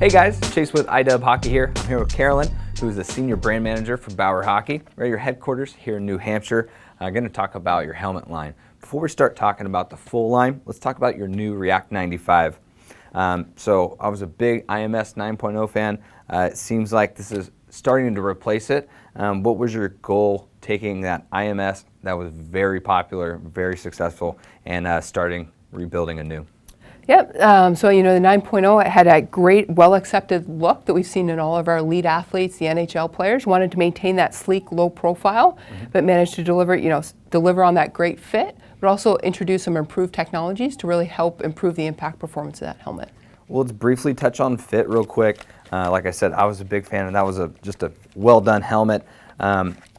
Hey guys, Chase with iDub Hockey here. I'm here with Carolyn, who is the Senior Brand Manager for Bauer Hockey. We're at your headquarters here in New Hampshire. I'm going to talk about your helmet line. Before we start talking about the full line, let's talk about your new RE-AKT 95. So I was a big IMS 9.0 fan. It seems like this is starting to replace it. What was your goal taking that IMS that was very popular, very successful, and rebuilding anew? Yep, so the 9.0 had a great, well-accepted look that we've seen in all of our elite athletes, the NHL players. Wanted to maintain that sleek, low profile, but managed to deliver on that great fit, but also introduce some improved technologies to really help improve the impact performance of that helmet. Well, let's briefly touch on fit real quick. Like I said, I was a big fan, and that was just a well-done helmet.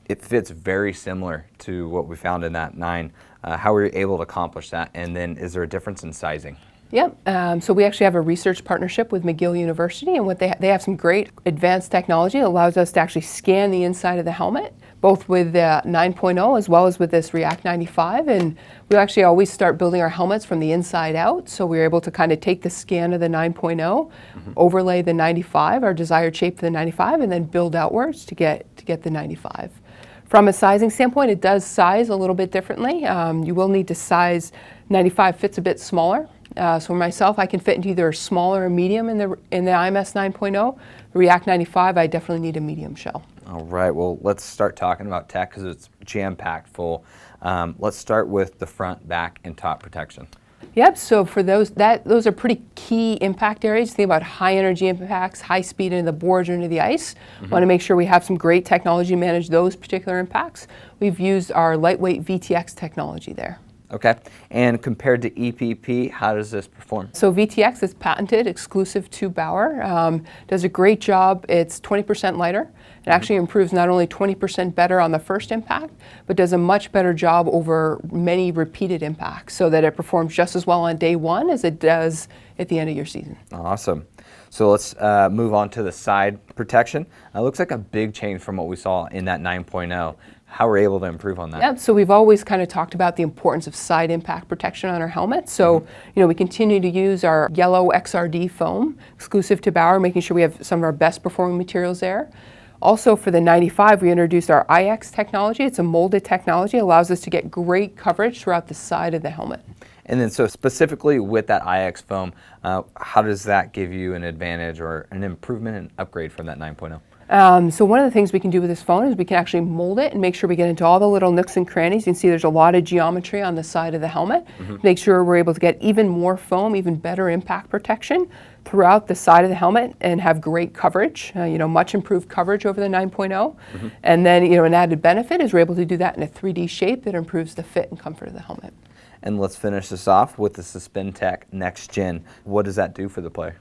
It fits very similar to what we found in that 9. How were you able to accomplish that? And then is there a difference in sizing? Yep, so we actually have a research partnership with McGill University, and they have some great advanced technology that allows us to actually scan the inside of the helmet, both with the 9.0 as well as with this RE-AKT 95. And we actually always start building our helmets from the inside out, so we were able to kind of take the scan of the 9.0, overlay the 95, our desired shape for the 95, and then build outwards to get the 95. From a sizing standpoint, it does size a little bit differently. You will need to size 95 fits a bit smaller. So for myself, I can fit into either a small or a medium in the IMS 9.0. RE-AKT 95, I definitely need a medium shell. All right, well, let's start talking about tech because it's jam-packed full. Let's start with the front, back, and top protection. Yep, so for those are pretty key impact areas. Think about high energy impacts, high speed into the boards or into the ice. Want to make sure we have some great technology to manage those particular impacts. We've used our lightweight VTX technology there. Okay, and compared to EPP, how does this perform? So VTX is patented, exclusive to Bauer. Does a great job. It's 20% lighter. It actually improves not only 20% better on the first impact, but does a much better job over many repeated impacts so that it performs just as well on day one as it does at the end of your season. Awesome. So let's move on to the side protection. Looks like a big change from what we saw in that 9.0. How were we able to improve on that? Yeah, so we've always kind of talked about the importance of side impact protection on our helmets. So, we continue to use our yellow XRD foam, exclusive to Bauer, making sure we have some of our best performing materials there. Also for the 95, we introduced our IX technology. It's a molded technology, allows us to get great coverage throughout the side of the helmet. And then so specifically with that IX foam, how does that give you an advantage or an improvement and upgrade from that 9.0? So one of the things we can do with this foam is we can actually mold it and make sure we get into all the little nooks and crannies. You can see there's a lot of geometry on the side of the helmet. Make sure we're able to get even more foam, even better impact protection throughout the side of the helmet and have great coverage, much improved coverage over the 9.0. And then, an added benefit is we're able to do that in a 3D shape that improves the fit and comfort of the helmet. And let's finish this off with the SuspendTech Next Gen. What does that do for the player?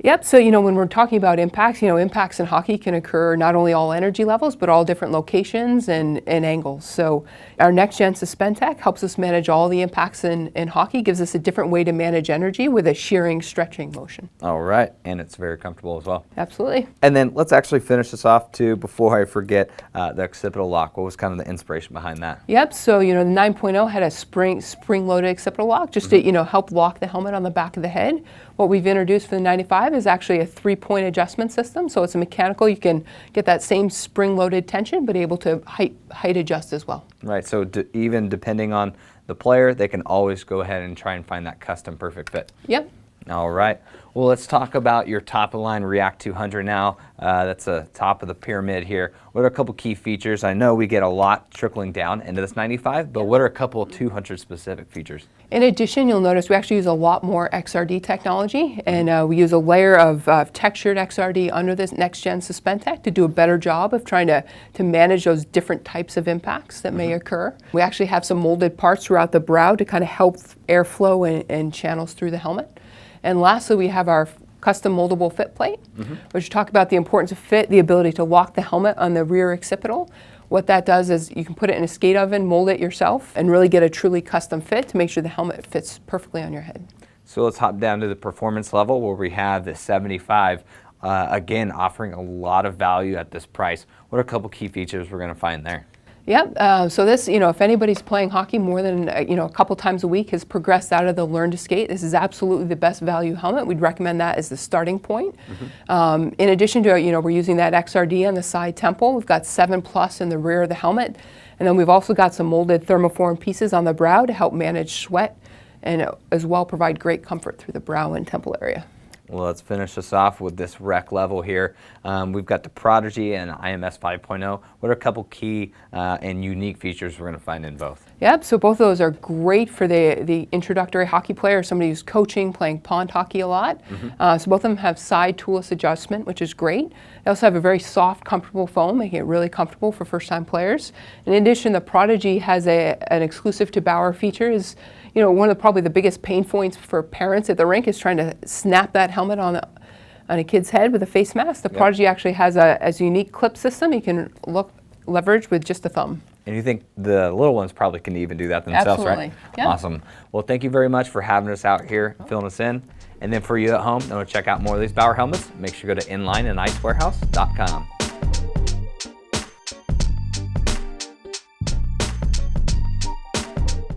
Yep, so when we're talking about impacts, impacts in hockey can occur not only all energy levels, but all different locations and angles. So our next-gen SuspendTech helps us manage all the impacts in hockey, gives us a different way to manage energy with a shearing, stretching motion. All right, and it's very comfortable as well. Absolutely. And then let's actually finish this off too, before I forget, the occipital lock. What was kind of the inspiration behind that? Yep, so the 9.0 had a spring-loaded occipital lock just to help lock the helmet on the back of the head. What we've introduced for the 95 is actually a 3-point adjustment system. So it's a mechanical, you can get that same spring-loaded tension, but able to height adjust as well. Right, so even depending on the player, they can always go ahead and try and find that custom perfect fit. Yep. All right, well, let's talk about your top-of-the-line RE-AKT 200 now. That's the top of the pyramid here. What are a couple key features? I know we get a lot trickling down into this 95, but what are a couple 200 specific features? In addition, you'll notice we actually use a lot more XRD technology, and we use a layer of textured XRD under this next-gen SuspendTech to do a better job of trying to manage those different types of impacts that may occur. We actually have some molded parts throughout the brow to kind of help airflow and channels through the helmet. And lastly, we have our custom moldable fit plate, which talk about the importance of fit, the ability to lock the helmet on the rear occipital. What that does is you can put it in a skate oven, mold it yourself, and really get a truly custom fit to make sure the helmet fits perfectly on your head. So let's hop down to the performance level where we have the 75, again offering a lot of value at this price. What are a couple key features we're going to find there? Yep. So this, if anybody's playing hockey more than a couple times a week, has progressed out of the learn to skate, this is absolutely the best value helmet. We'd recommend that as the starting point. In addition to we're using that XRD on the side temple. We've got 7+ in the rear of the helmet, and then we've also got some molded thermoform pieces on the brow to help manage sweat, and as well provide great comfort through the brow and temple area. Well, let's finish this off with this rec level here. We've got the Prodigy and IMS 5.0. What are a couple key and unique features we're going to find in both? Yep, so both of those are great for the introductory hockey player, somebody who's coaching, playing pond hockey a lot. So both of them have side toolless adjustment, which is great. They also have a very soft, comfortable foam, making it really comfortable for first-time players. In addition, the Prodigy has an exclusive to Bauer feature. Is one of probably the biggest pain points for parents at the rink is trying to snap that helmet on a kid's head with a face mask. The Prodigy actually has a unique clip system you can leverage with just a thumb. And you think the little ones probably can even do that themselves, Absolutely. right? Yeah. Awesome. Well, thank you very much for having us out here, filling us in. And then for you at home, want to check out more of these Bauer helmets, make sure you go to inlineandIcewarehouse.com.